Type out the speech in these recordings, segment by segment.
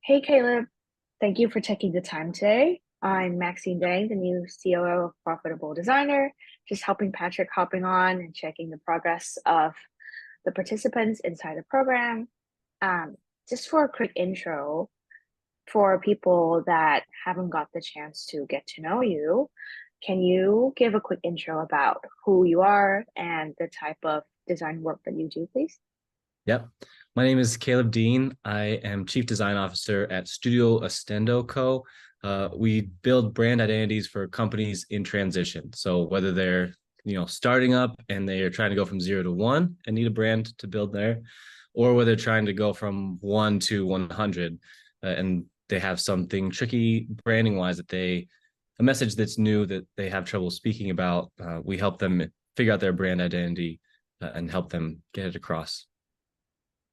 Hey Caleb, thank you for taking the time today. I'm Maxine Dang, the new COO of Profitable Designer, just helping Patrick hopping on and checking the progress of the participants inside the program. Um, just for a quick intro, for people that haven't got the chance to get to know you, can you give a quick intro about who you are and the type of design work that you do, please? Yep. My name is Caleb Dean. I am Chief Design Officer at Studio Estendo Co. We build brand identities for companies in transition. So whether they're, starting up and they're trying to go from 0 to 1 and need a brand to build there, or whether they're trying to go from 1 to 100 and they have something tricky branding wise a message that's new that they have trouble speaking about, we help them figure out their brand identity and help them get it across.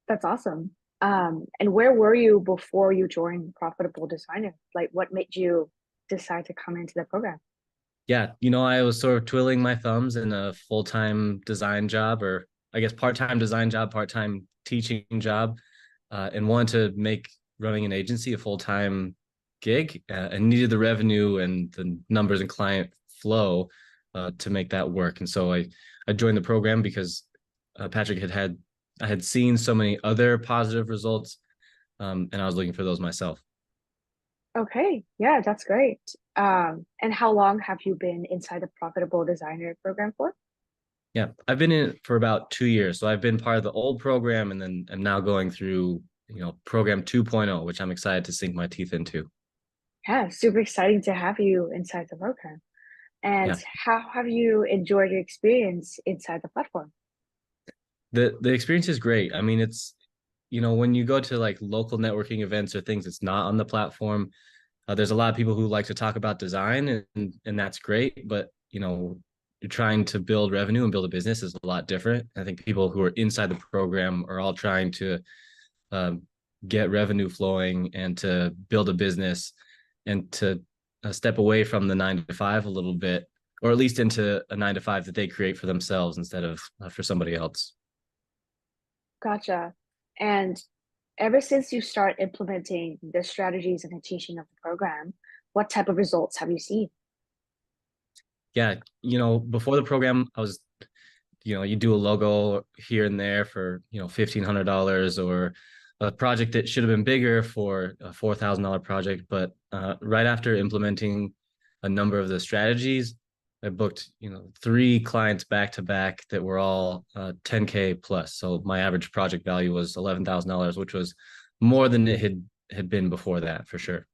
That's awesome. And where were you before you joined Profitable Designer? Like, what made you decide to come into the program? Yeah, I was sort of twiddling my thumbs in a full-time design job, or I guess part-time design job, part-time teaching job, and wanted to make running an agency a full-time gig, and needed the revenue and the numbers and client flow to make that work. And so I joined the program because Patrick I had seen so many other positive results, and I was looking for those myself. Okay, yeah, that's great. And how long have you been inside the Profitable Designer program for? Yeah, I've been in it for about 2 years. So I've been part of the old program and then I'm now going through, program 2.0, which I'm excited to sink my teeth into. Yeah, super exciting to have you inside the program. And Yeah. how have you enjoyed your experience inside the platform? The experience is great. I mean, when you go to like local networking events or things that's not on the platform, there's a lot of people who like to talk about design and that's great, but you're trying to build revenue and build a business is a lot different. I think people who are inside the program are all trying to um, get revenue flowing and to build a business and to step away from the 9 to 5 a little bit, or at least into a 9 to 5 that they create for themselves instead of for somebody else. Gotcha. And ever since you start implementing the strategies and the teaching of the program, what type of results have you seen? Yeah, before the program, I was, you do a logo here and there for, $1,500 or a project that should have been bigger for a $4,000 project. But right after implementing a number of the strategies, I booked, 3 clients back to back that were all 10K plus. So my average project value was $11,000, which was more than it had been before that for sure.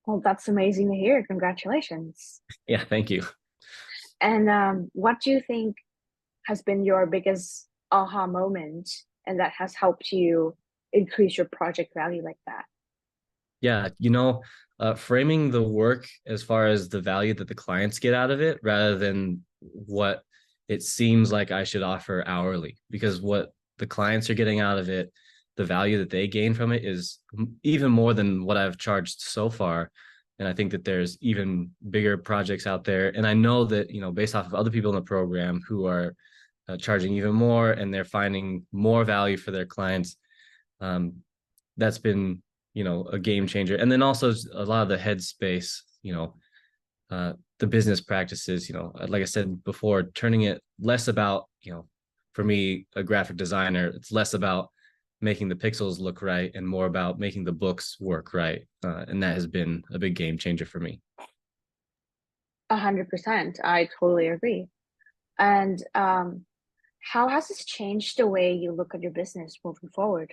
Well, that's amazing to hear. Congratulations. Yeah, thank you. And what do you think has been your biggest aha moment and that has helped you increase your project value like that? Yeah, framing the work as far as the value that the clients get out of it rather than what it seems like I should offer hourly, because what the clients are getting out of it, the value that they gain from it is even more than what I've charged so far. And I think that there's even bigger projects out there. And I know that, based off of other people in the program who are charging even more and they're finding more value for their clients. Um, that's been a game changer, and then also a lot of the headspace, the business practices, like I said before, turning it less about, for me, a graphic designer, it's less about making the pixels look right and more about making the books work right, and that has been a big game changer for me. 100%. I totally agree. And how has this changed the way you look at your business moving forward?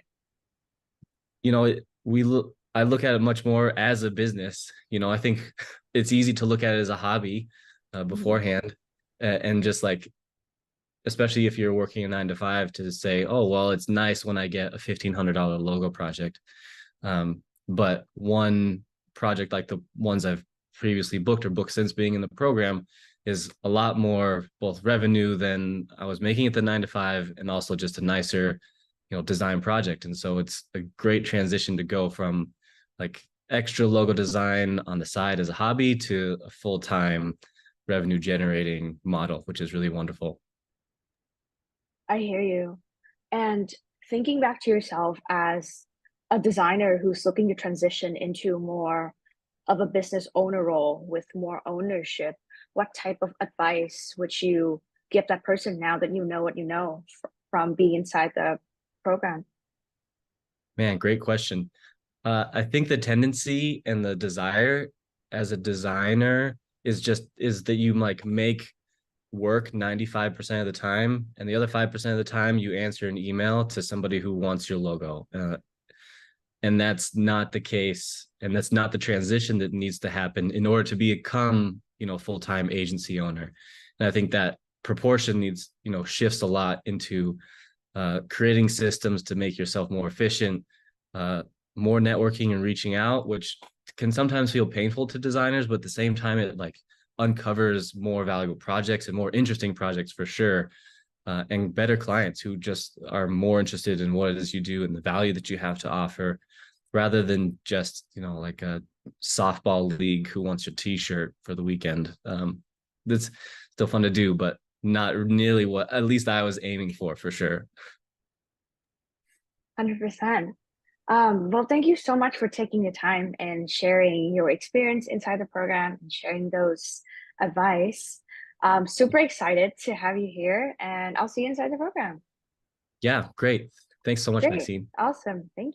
I look at it much more as a business. I think it's easy to look at it as a hobby Mhm. beforehand, and just like, especially if you're working a 9 to 5, to say, oh well, it's nice when I get a $1,500 logo project. But one project like the ones I've previously booked or booked since being in the program is a lot more both revenue than I was making at the 9 to 5, and also just a nicer, design project. And so it's a great transition to go from like extra logo design on the side as a hobby to a full-time revenue generating model, which is really wonderful. I hear you. And thinking back to yourself as a designer who's looking to transition into more of a business owner role with more ownership, what type of advice would you give that person now that you know what you know from being inside the program? Man, great question. I think the tendency and the desire as a designer is that you like make work 95% of the time, and the other 5% of the time you answer an email to somebody who wants your logo. And that's not the case, and that's not the transition that needs to happen in order to become, full-time agency owner. And I think that proportion needs, shifts a lot into creating systems to make yourself more efficient, uh, more networking and reaching out, which can sometimes feel painful to designers, but at the same time, it like uncovers more valuable projects and more interesting projects for sure, and better clients who just are more interested in what it is you do and the value that you have to offer, rather than just like a softball league who wants your T-shirt for the weekend. That's still fun to do, but not nearly what at least I was aiming for sure. 100%. Well, thank you so much for taking the time and sharing your experience inside the program and sharing those advice. Super excited to have you here, and I'll see you inside the program. Yeah, great. Thanks so much, Great. Maxine. Awesome. Thank you.